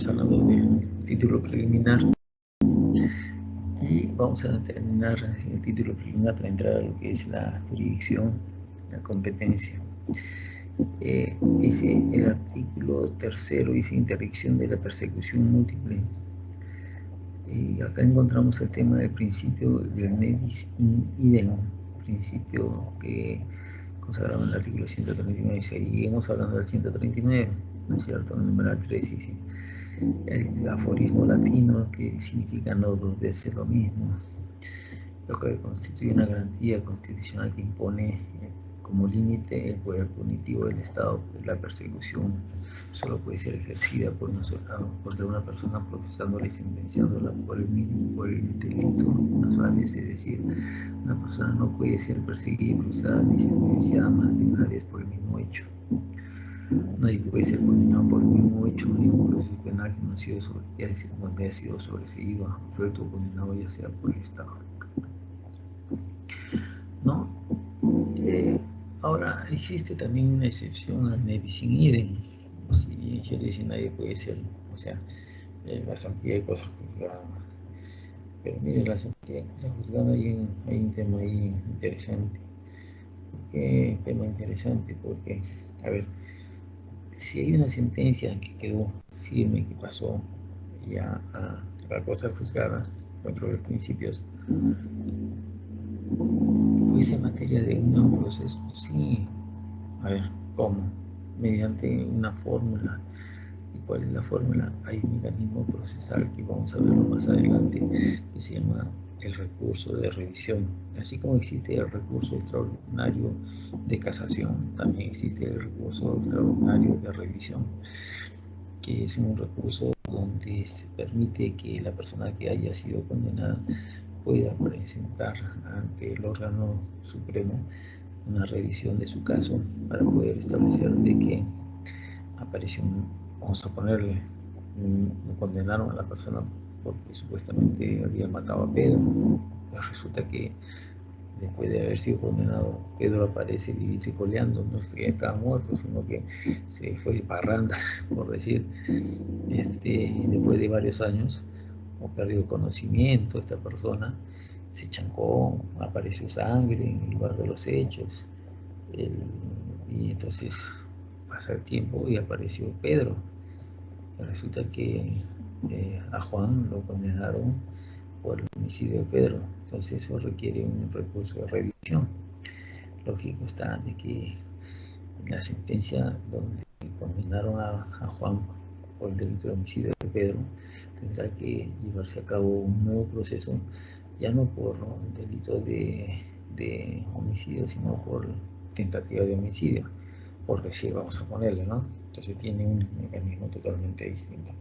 estamos hablando del título preliminar y vamos a terminar el título preliminar para entrar a lo que es la jurisdicción, la competencia. El artículo tercero dice interdicción de la persecución múltiple. Acá encontramos el tema del principio del ne bis in idem, principio que consagrado en el artículo 139. Seguimos hablando del 139, ¿no es cierto? El numeral 3 dice el aforismo latino que significa no dos veces lo mismo, lo que constituye una garantía constitucional que impone como límite el poder punitivo del Estado. La persecución solo puede ser ejercida contra una persona profesándola y sentenciándola por el delito una sola vez, es decir, una persona no puede ser perseguida, procesada ni sentenciada más de una vez por el mismo hecho. Nadie puede ser condenado por el mismo hecho en un proceso penal que no haya sido sobreseído, absuelto o condenado ya sea por el Estado, ¿no? Ahora existe también una excepción al ne bis in idem. Si yo le dice nadie puede ser, o sea, la santidad de cosas juzgadas. Pero mire, la santidad de cosas juzgadas hay un tema ahí interesante. ¿Qué tema interesante? Porque, a ver, si hay una sentencia que quedó firme, que pasó ya a la cosa juzgada contra los principios, pues en materia de un nuevo proceso, sí. A ver, ¿cómo? Mediante una fórmula. ¿Y cuál es la fórmula? Hay un mecanismo procesal que vamos a verlo más adelante, que se llama el recurso de revisión. Así como existe el recurso extraordinario de casación, también existe el recurso extraordinario de revisión, que es un recurso donde se permite que la persona que haya sido condenada pueda presentar ante el órgano supremo una revisión de su caso para poder establecer de que apareció vamos a ponerle, condenaron a la persona porque supuestamente había matado a Pedro. Pero resulta que después de haber sido condenado, Pedro aparece vivito y coleando, no es que estaba muerto, sino que se fue de parranda, por decir, después de varios años, o perdió conocimiento esta persona, se chancó, apareció sangre en el lugar de los hechos, y entonces pasa el tiempo y apareció Pedro. Resulta que a Juan lo condenaron por el homicidio de Pedro, entonces eso requiere un recurso de revisión. Lógico está de que la sentencia donde condenaron a Juan por el delito de homicidio de Pedro tendrá que llevarse a cabo un nuevo proceso, ya no por el delito de homicidio, sino por tentativa de homicidio, por decir, vamos a ponerle, ¿no? Entonces tiene un mecanismo totalmente distinto.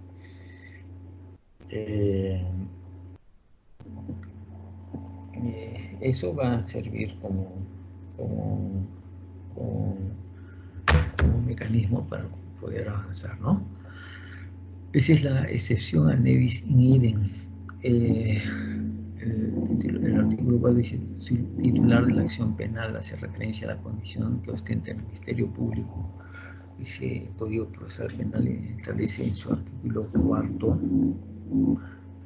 Eso va a servir como, como, como un mecanismo para poder avanzar, ¿no? Esa es la excepción al ne bis in idem. El artículo 4 dice: titular de la acción penal hace referencia a la condición que ostenta el Ministerio Público. Dice el Código Procesal Penal, establece en su artículo 4,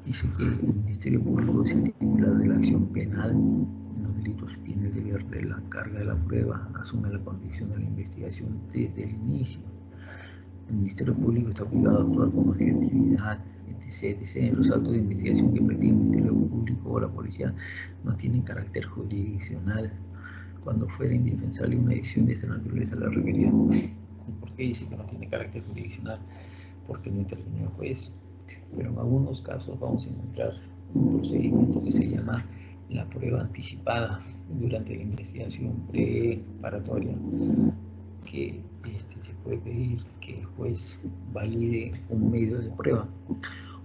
dice que el Ministerio Público es el titular de la acción penal en los delitos, tiene el deber de la carga de la prueba, asume la condición de la investigación desde el inicio. El Ministerio Público está obligado a actuar con objetividad, etc. Los actos de investigación que practica el Ministerio Público o la policía no tienen carácter jurisdiccional. Cuando fuera indefensable una decisión de esta naturaleza, la requerirá. ¿Por qué dice que no tiene carácter jurisdiccional? Porque no interviene el juez. Pero en algunos casos vamos a encontrar un procedimiento que se llama la prueba anticipada durante la investigación preparatoria, que se puede pedir que el juez valide un medio de prueba.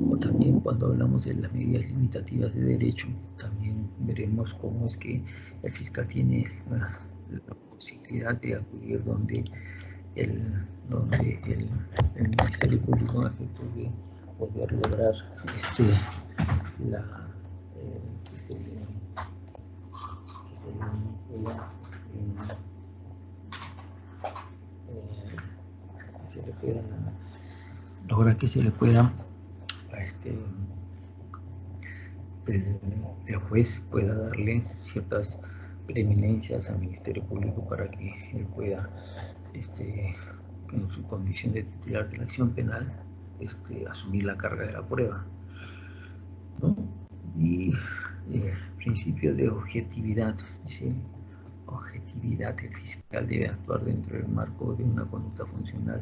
O también cuando hablamos de las medidas limitativas de derecho, también veremos cómo es que el fiscal tiene la posibilidad de acudir donde el Ministerio Público, a efectos de poder lograr la, que se refieran lograr que se le pueda, el juez pueda darle ciertas preeminencias al Ministerio Público para que él pueda, en su condición de titular de la acción penal, asumir la carga de la prueba, ¿no? Y principio de objetividad, dice, objetividad, el fiscal debe actuar dentro del marco de una conducta funcional.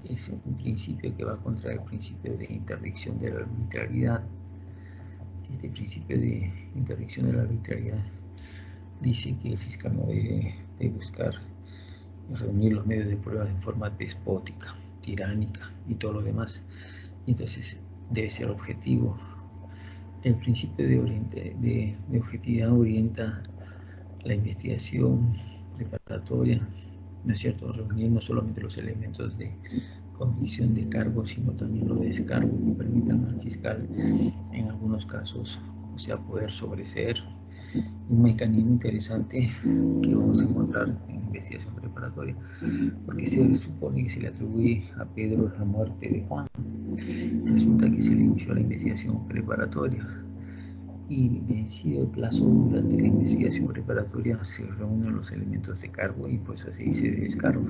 Es un principio que va contra el principio de interdicción de la arbitrariedad. Este principio de interdicción de la arbitrariedad dice que el fiscal no debe buscar reunir los medios de prueba en forma despótica, tiránica y todo lo demás. Entonces debe ser objetivo. El principio de objetividad orienta la investigación preparatoria, ¿no es cierto? Reunir no solamente los elementos de convicción de cargo, sino también los de descargo que permitan al fiscal, en algunos casos, o sea, poder sobreseer. Un mecanismo interesante que vamos a encontrar en investigación preparatoria, porque se supone que se le atribuye a Pedro la muerte de Juan. Resulta que se le inició la investigación preparatoria y vencido el plazo durante la investigación preparatoria se reúnen los elementos de cargo y pues así se descargo.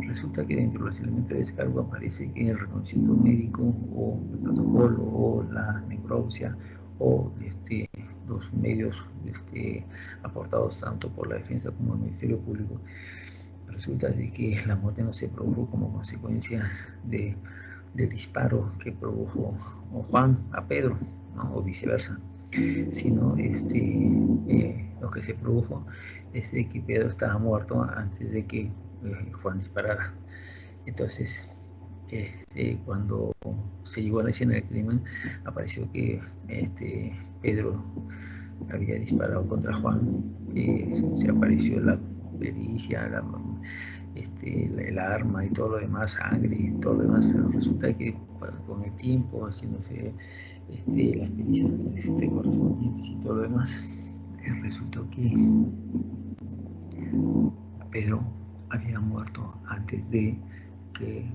Resulta que dentro de los elementos de descargo aparece que el reconocimiento médico o el protocolo o la necropsia o los medios aportados tanto por la defensa como el Ministerio Público. Resulta de que la muerte no se produjo como consecuencia del disparo que produjo Juan a Pedro, ¿no? O viceversa, sino lo que se produjo es de que Pedro estaba muerto antes de que Juan disparara. Entonces, cuando se llegó a la escena del crimen, apareció que Pedro había disparado contra Juan, se apareció la pericia, el arma y todo lo demás, sangre y todo lo demás, pero resulta que con el tiempo, haciéndose las pericias correspondientes y todo lo demás, resultó que Pedro había muerto antes de que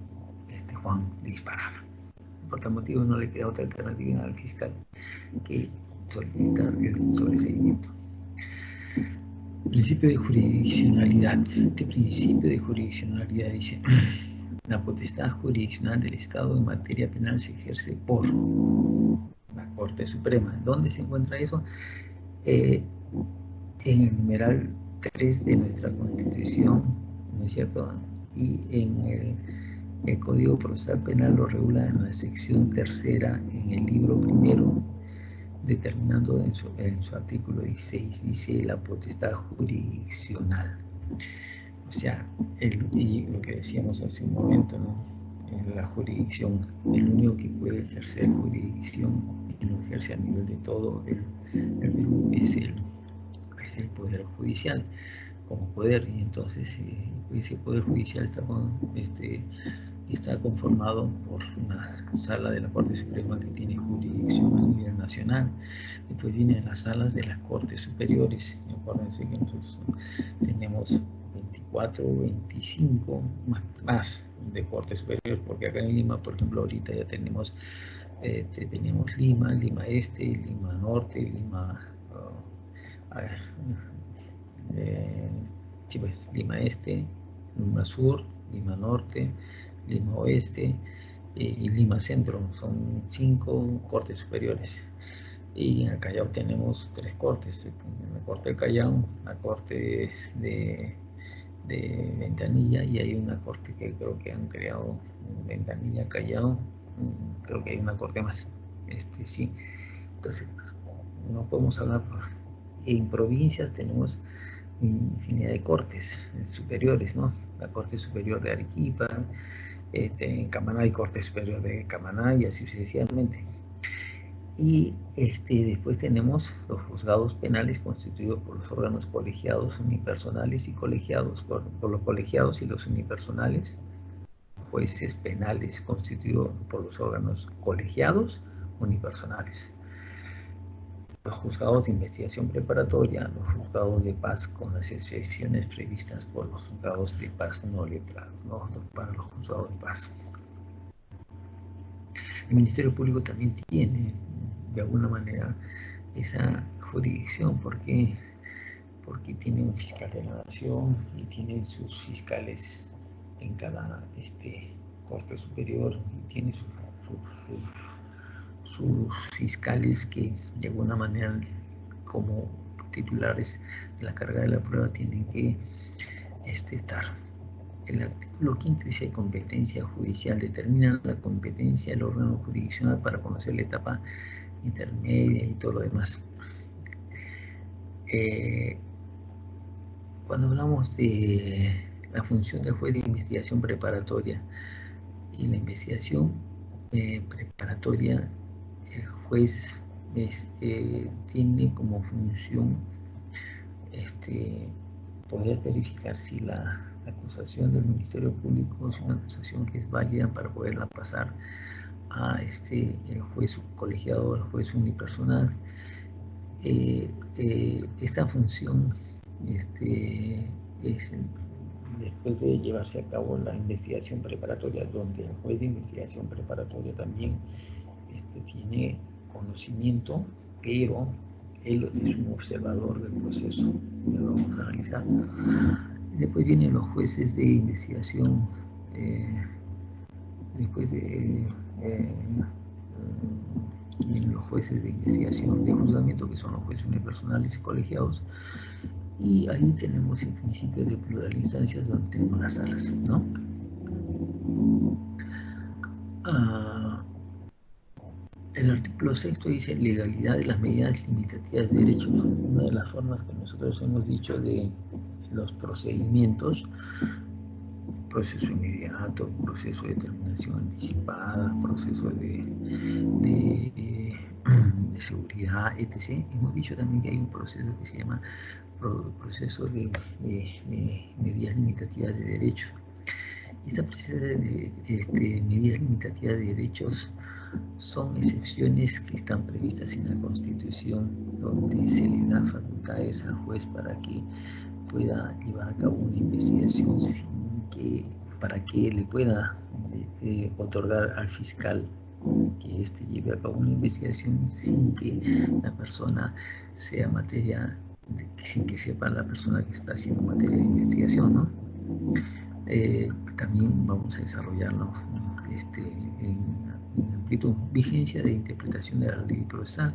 Juan disparara. Por tal motivo no le queda otra alternativa al fiscal que solicitar el sobreseimiento. Principio de jurisdiccionalidad. Este principio de jurisdiccionalidad dice: la potestad jurisdiccional del Estado en materia penal se ejerce por la Corte Suprema. ¿Dónde se encuentra eso? En el numeral 3 de nuestra Constitución, ¿no es cierto? Y en el Código Procesal Penal lo regula en la sección tercera, en el libro primero, determinando en su artículo 16, dice la potestad jurisdiccional. O sea, y lo que decíamos hace un momento, ¿no? En la jurisdicción, el único que puede ejercer jurisdicción y lo ejerce a nivel de todo el Perú es el Poder Judicial como poder, y entonces ese Poder Judicial está conformado por una sala de la Corte Suprema que tiene jurisdicción a nivel nacional. Después vienen las salas de las Cortes Superiores. Acuérdense que nosotros tenemos 24 o 25 más de Cortes Superiores, porque acá en Lima, por ejemplo, ahorita ya tenemos Lima Este, Lima Norte, Lima Este, Lima Sur, Lima Norte, Lima Oeste y Lima Centro. Son 5 cortes superiores. Y en el Callao tenemos 3 cortes: la Corte del Callao, la Corte de Ventanilla, y hay una corte que creo que han creado, Ventanilla, Callao, creo que hay una corte más. Sí. Entonces, no podemos hablar en provincias tenemos infinidad de cortes superiores, ¿no? La Corte Superior de Arequipa, en Camaná hay Corte Superior de Camaná y así sucesivamente. Y después tenemos los juzgados penales constituidos por los órganos colegiados, unipersonales y colegiados, por los colegiados y los unipersonales. Jueces penales constituidos por los órganos colegiados, unipersonales. Los juzgados de investigación preparatoria, los juzgados de paz con las excepciones previstas por los juzgados de paz no letrados, ¿no? Para los juzgados de paz. El Ministerio Público también tiene, de alguna manera, esa jurisdicción, porque tiene un fiscal de la nación y tienen sus fiscales en cada corte superior, y tiene sus fiscales que de alguna manera, como titulares de la carga de la prueba, tienen que estar. El artículo 5 dice: competencia judicial. Determina la competencia del órgano jurisdiccional para conocer la etapa intermedia y todo lo demás. Cuando hablamos de la función del juez de investigación preparatoria y la investigación preparatoria, el juez tiene como función poder verificar si la acusación del Ministerio Público es una acusación que es válida para poderla pasar a el juez colegiado, el juez unipersonal. Esta función es después de llevarse a cabo la investigación preparatoria, donde el juez de investigación preparatoria también tiene conocimiento, pero él es un observador del proceso, ya lo vamos a analizar. Después vienen los jueces de investigación, vienen los jueces de investigación de juzgamiento, que son los jueces unipersonales y colegiados, y ahí tenemos el principio de plural de instancias, donde tenemos las salas, ¿no? El artículo 6 dice: legalidad de las medidas limitativas de derechos. Una de las formas que nosotros hemos dicho de los procedimientos: proceso inmediato, proceso de determinación anticipada, proceso de seguridad, etc. Hemos dicho también que hay un proceso que se llama proceso de medidas limitativas de derechos. Esta proceso de medidas limitativas de derechos son excepciones que están previstas en la Constitución, donde se le da facultades al juez para que pueda llevar a cabo una investigación para que le pueda otorgar al fiscal que lleve a cabo una investigación sin que la persona sea sin que sepa la persona que está haciendo materia de investigación, ¿no? También vamos a desarrollarlo en amplitud. Vigencia de interpretación de la ley procesal.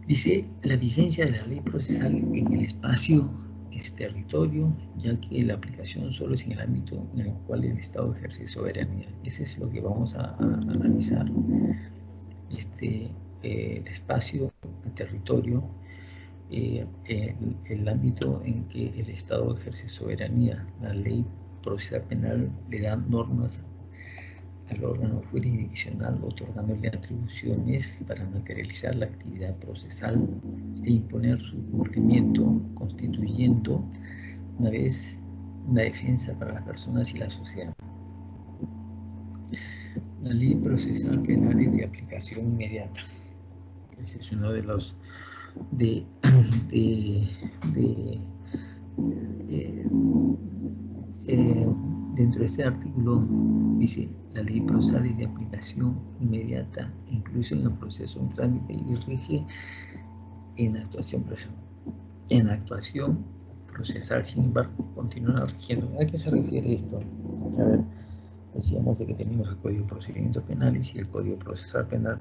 Dice: la vigencia de la ley procesal en el espacio territorio, ya que la aplicación solo es en el ámbito en el cual el Estado ejerce soberanía. Eso es lo que vamos a analizar. El espacio, el territorio, el ámbito en que el Estado ejerce soberanía. La ley procesal penal le da normas al órgano jurisdiccional, otorgándole atribuciones para materializar la actividad procesal e imponer su cumplimiento, constituyendo una vez una defensa para las personas y la sociedad. La ley procesal penal es de aplicación inmediata. Ese es uno de los dentro de este artículo dice: la ley procesal es de aplicación inmediata, incluso en el proceso en trámite, y rige en actuación procesal. En actuación procesal, sin embargo, continúa rigiendo. ¿A qué se refiere esto? A ver, decíamos de que tenemos el Código de Procedimientos Penales y el Código Procesal Penal.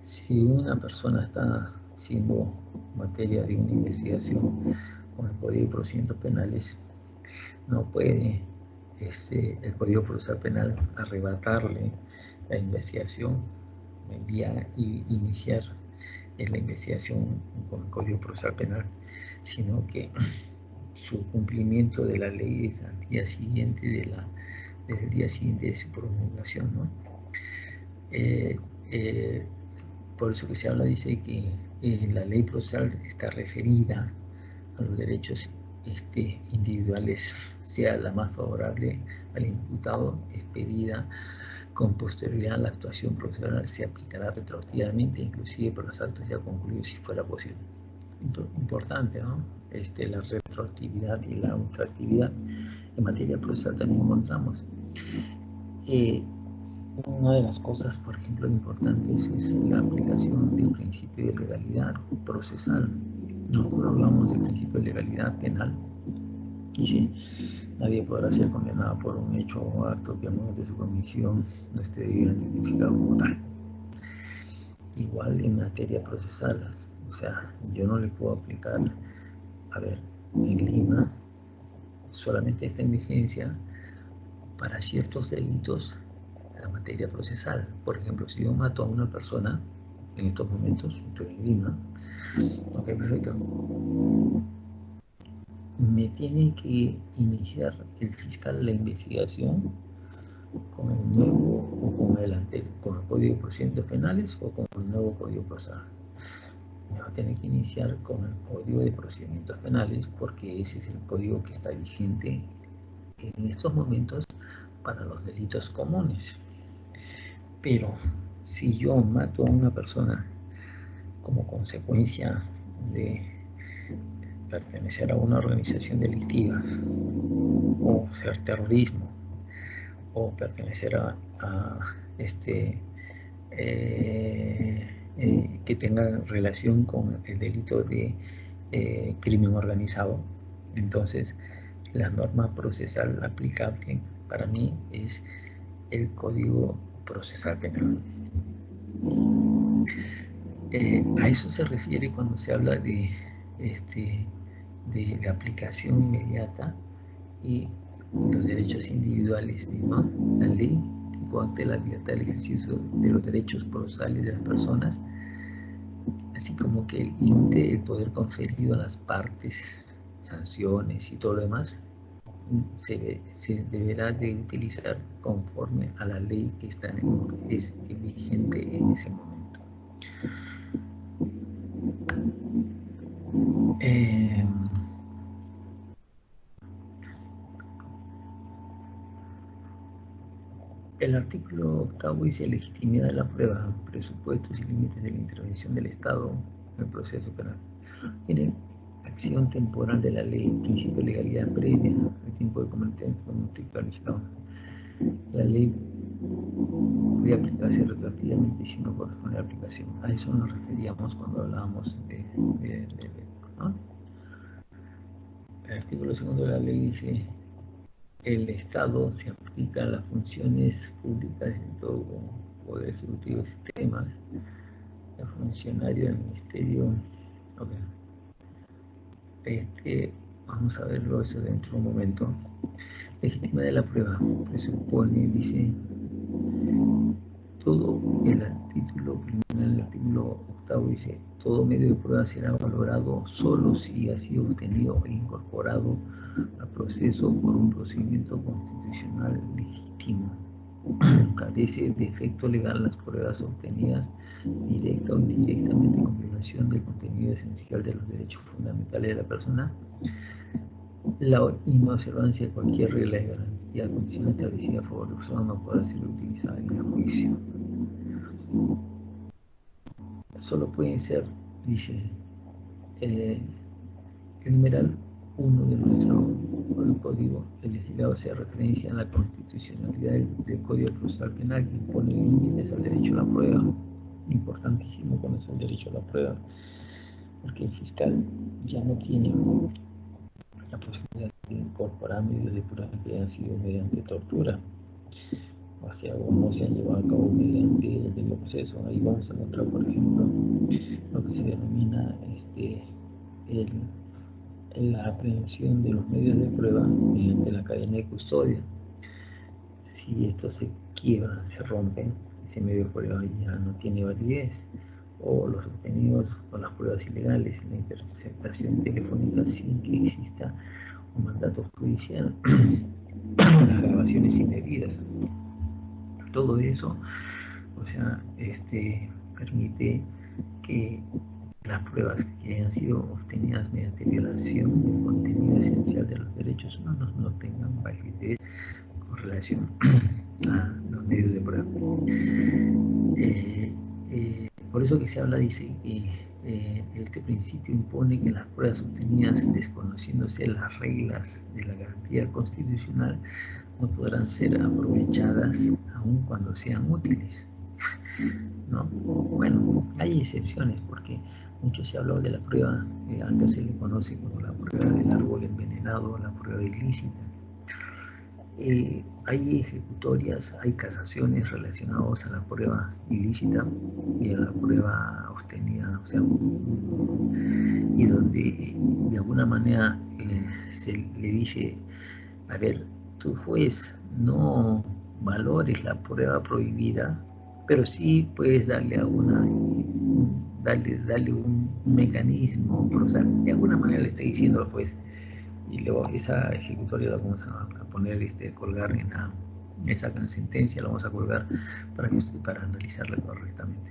Si una persona está siendo materia de una investigación con el Código de Procedimientos Penales, no puede el Código Procesal Penal arrebatarle la investigación el día y iniciar la investigación con el Código Procesal Penal, sino que su cumplimiento de la ley es al día siguiente del día siguiente de su promulgación, ¿no? Por eso que se habla, dice que la ley procesal está referida a los derechos individuales, sea la más favorable al imputado, expedida con posterioridad a la actuación procesal, se aplicará retroactivamente, inclusive por los actos ya concluidos, si fuera posible. Importante, ¿no? La retroactividad y la ultraactividad en materia procesal también encontramos. una de las cosas, por ejemplo, importantes es la aplicación del principio de legalidad procesal. Nosotros hablamos del principio de legalidad penal. Dice, nadie podrá ser condenado por un hecho o acto que al momento de su comisión no esté debidamente identificado como tal. Igual en materia procesal, o sea, yo no le puedo aplicar, a ver, en Lima solamente está en vigencia para ciertos delitos la materia procesal. Por ejemplo, si yo mato a una persona en estos momentos, estoy en Lima, ok, perfecto, me tiene que iniciar el fiscal la investigación con el nuevo o con el anterior, con el Código de Procedimientos Penales o con el nuevo Código Procesal. Me va a tener que iniciar con el Código de Procedimientos Penales porque ese es el código que está vigente en estos momentos para los delitos comunes. Pero si yo mato a una persona como consecuencia de pertenecer a una organización delictiva o ser terrorismo o pertenecer a que tenga relación con el delito de crimen organizado, entonces la norma procesal aplicable para mí es el Código Procesal Penal. A eso se refiere cuando se habla de la aplicación inmediata y los derechos individuales, ¿no? La ley que coacte la libertad del ejercicio de los derechos procesales de las personas, así como que el límite del poder conferido a las partes, sanciones y todo lo demás, se deberá de utilizar conforme a la ley que está es vigente en ese momento. El artículo 8 dice legitimidad de la prueba, presupuestos y límites de la intervención del Estado en el proceso penal. Tiene acción temporal de la ley, principio de legalidad previa, el tiempo de competencia clarificado. La ley puede aplicarse retroactivamente si no corresponde a la aplicación. A eso nos referíamos cuando hablábamos de ¿no? El artículo 2 de la ley dice el Estado se aplica a las funciones públicas en todo poder ejecutivo de sistemas, el funcionario del ministerio. Okay. Vamos a verlo eso dentro de un momento. Legitimidad de la prueba presupone, dice, todo el título criminal, el artículo 8 dice, todo medio de prueba será valorado solo si ha sido obtenido e incorporado al proceso por un procedimiento constitucional legítimo. Carece de efecto legal las pruebas obtenidas directa o indirectamente con violación del contenido esencial de los derechos fundamentales de la persona, la inobservancia de cualquier regla de garantía, condición establecida a favor de la persona no podrá ser utilizada en el juicio. Solo pueden ser, dice, el numeral 1 de nuestro código, el legislado hace referencia a la constitucionalidad del Código Procesal Penal que impone límites al derecho a la prueba. Importantísimo conocer el derecho a la prueba, porque el fiscal ya no tiene la posibilidad de incorporar medios de prueba que han sido mediante tortura, o sea, o no se han llevado a cabo mediante el debido proceso. Ahí vamos a encontrar, por ejemplo, lo que se denomina la aprehensión de los medios de prueba mediante la cadena de custodia. Si esto se quiebra, se rompe, ese medio de prueba ya no tiene validez, o los obtenidos o las pruebas ilegales, la interceptación telefónica sin que exista un mandato judicial, las grabaciones indebidas, todo eso, o sea, permite que las pruebas que hayan sido obtenidas mediante violación del contenido esencial de los derechos humanos no tengan validez con relación a los medios de prueba. Por eso que se habla, dice que este principio impone que las pruebas obtenidas desconociéndose las reglas de la garantía constitucional no podrán ser aprovechadas a aun cuando sean útiles, ¿no? Bueno, hay excepciones porque mucho se ha hablado de la prueba, antes se le conoce como la prueba del árbol envenenado, la prueba ilícita. Hay ejecutorias, hay casaciones relacionadas a la prueba ilícita y a la prueba obtenida, o sea, y donde de alguna manera se le dice, a ver, tu juez, no valores la prueba prohibida, pero sí puedes darle darle un mecanismo, pero, o sea, de alguna manera le está diciendo al juez, y luego esa ejecutoria la vamos a poner, colgar en esa sentencia, la vamos a colgar para analizarla correctamente.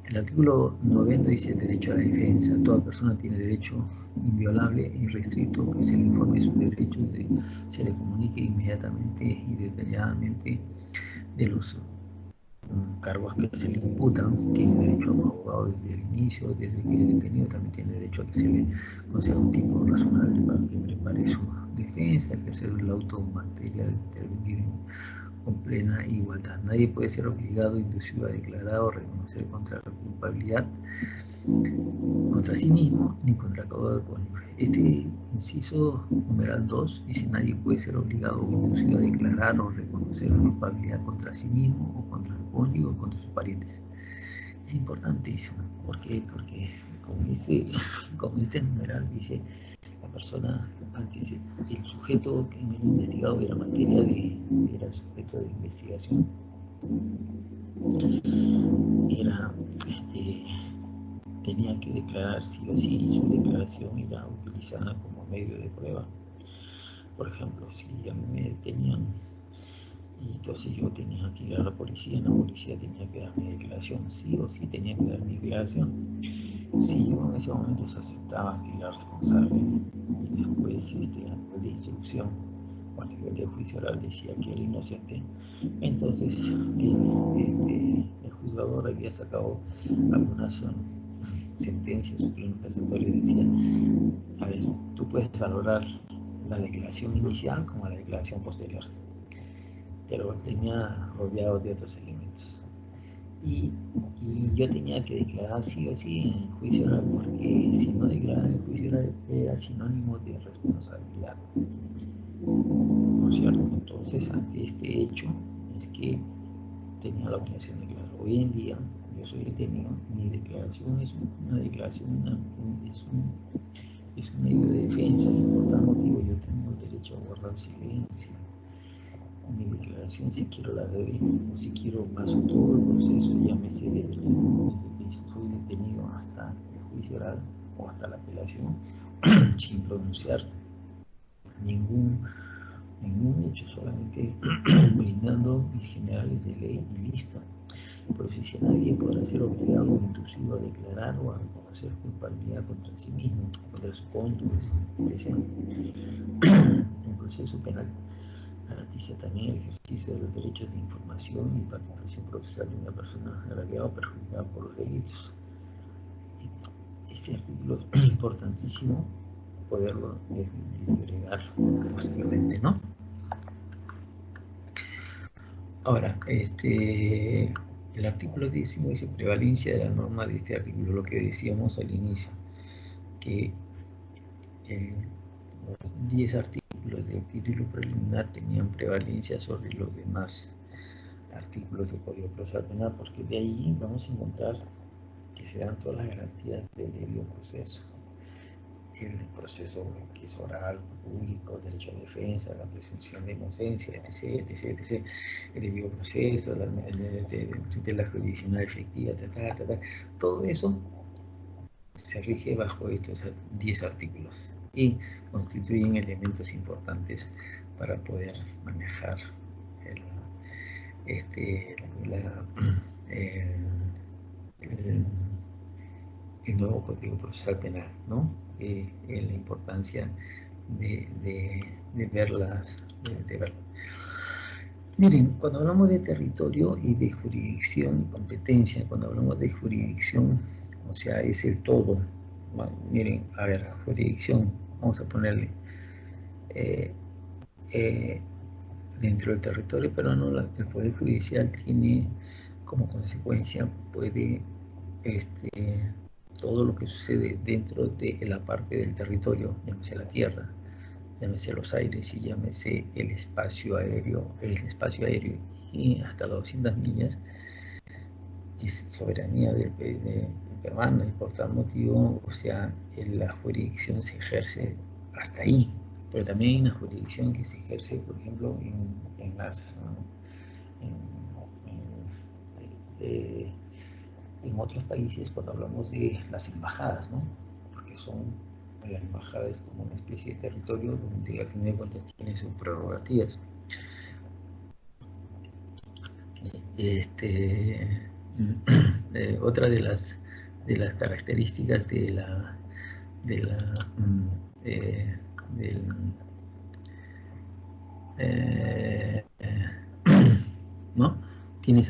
El artículo 90 dice el derecho a la defensa. Toda persona tiene derecho inviolable y restricto que se le informe sus derechos, se le comunique inmediatamente y detalladamente de los cargos que se le imputan. Tiene derecho a un abogado desde el inicio, desde que es detenido. También tiene derecho a que se le conceda un tiempo razonable para que prepare su defensa, ejercer el auto material, intervenir con plena igualdad. Nadie puede ser obligado, inducido a declarar o reconocer contra la culpabilidad contra sí mismo ni contra el caudal cónyuge. Este inciso numeral 2 dice: nadie puede ser obligado o inducido a declarar o reconocer culpabilidad contra sí mismo o contra el cónyuge o contra sus parientes. Es importantísimo. ¿Por qué? Porque como este numeral dice, la persona, antes el sujeto que en el investigado era materia era sujeto de investigación, tenía que declarar sí o sí, y su declaración era utilizada como medio de prueba. Por ejemplo, si a mí me detenían y entonces yo tenía que ir a la policía tenía que dar mi declaración, sí o sí tenía que dar mi declaración. Si yo en ese momento aceptaba que era responsable y después de instrucción o a nivel de juicio oral decía que era inocente, entonces el juzgador había sacado algunas sentencias supremo casatorias y decía: a ver, tú puedes valorar la declaración inicial como la declaración posterior, pero tenía rodeado de otros elementos. Y yo tenía que declarar sí o sí en juicio oral, porque si no declaraba en juicio oral era sinónimo de responsabilidad, ¿no es cierto? Entonces, ante este hecho, es que tenía la obligación de declarar. Hoy en día, yo soy detenido, mi declaración es una declaración, es un medio de defensa, y por tal motivo yo tengo el derecho a guardar silencio. Mi declaración, si quiero la doy, o si quiero paso todo el proceso, llámese desde que estoy detenido hasta el juicio oral o hasta la apelación, sin pronunciar ningún hecho, solamente brindando mis generales de ley y listo. Por eso si nadie podrá ser obligado o inducido a declarar o a reconocer culpabilidad contra sí mismo, contra su cónyuge, etc. El proceso penal garantiza también el ejercicio de los derechos de información y participación procesal de una persona agraviada o perjudicada por los delitos. Este artículo es importantísimo poderlo disgregar posteriormente, ¿no? Ahora, el artículo 10 dice prevalencia de la norma de este artículo, lo que decíamos al inicio, que los 10 artículos del título preliminar tenían prevalencia sobre los demás artículos del Código Procesal Penal, porque de ahí vamos a encontrar que se dan todas las garantías del debido proceso. El proceso que es oral, público, derecho a defensa, la presunción de inocencia, etc. El debido proceso, de la jurisdicción efectiva, todo eso se rige bajo estos 10 artículos y constituyen elementos importantes para poder manejar el nuevo Código Procesal Penal, ¿no? La importancia de verlas, de verlas. Miren, cuando hablamos de territorio y de jurisdicción y competencia, cuando hablamos de jurisdicción, o sea, es el todo. Bueno, miren, a ver, jurisdicción, vamos a ponerle dentro del territorio peruano el Poder Judicial tiene como consecuencia, puede todo lo que sucede dentro de la parte del territorio, llámese la tierra, llámese los aires y llámese el espacio aéreo y hasta 200 millas, es soberanía de peruana y por tal motivo, o sea, la jurisdicción se ejerce hasta ahí, pero también hay una jurisdicción que se ejerce, por ejemplo, en las en, en otros países cuando hablamos de las embajadas, ¿no? Porque la embajada es como una especie de territorio donde al fin de cuentas tiene sus prerrogativas. Otra de las características de la del, eh, ¿no? Tienes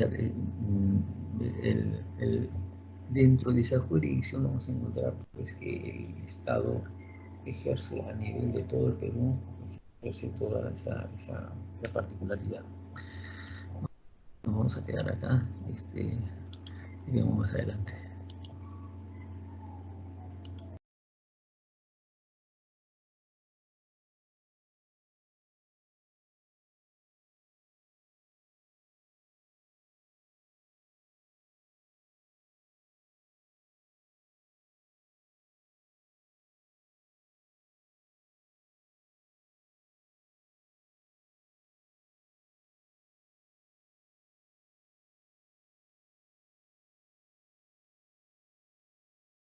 dentro de esa jurisdicción vamos a encontrar pues, que el Estado ejerce a nivel de todo el Perú, ejerce toda esa particularidad. Nos vamos a quedar acá y vemos más adelante.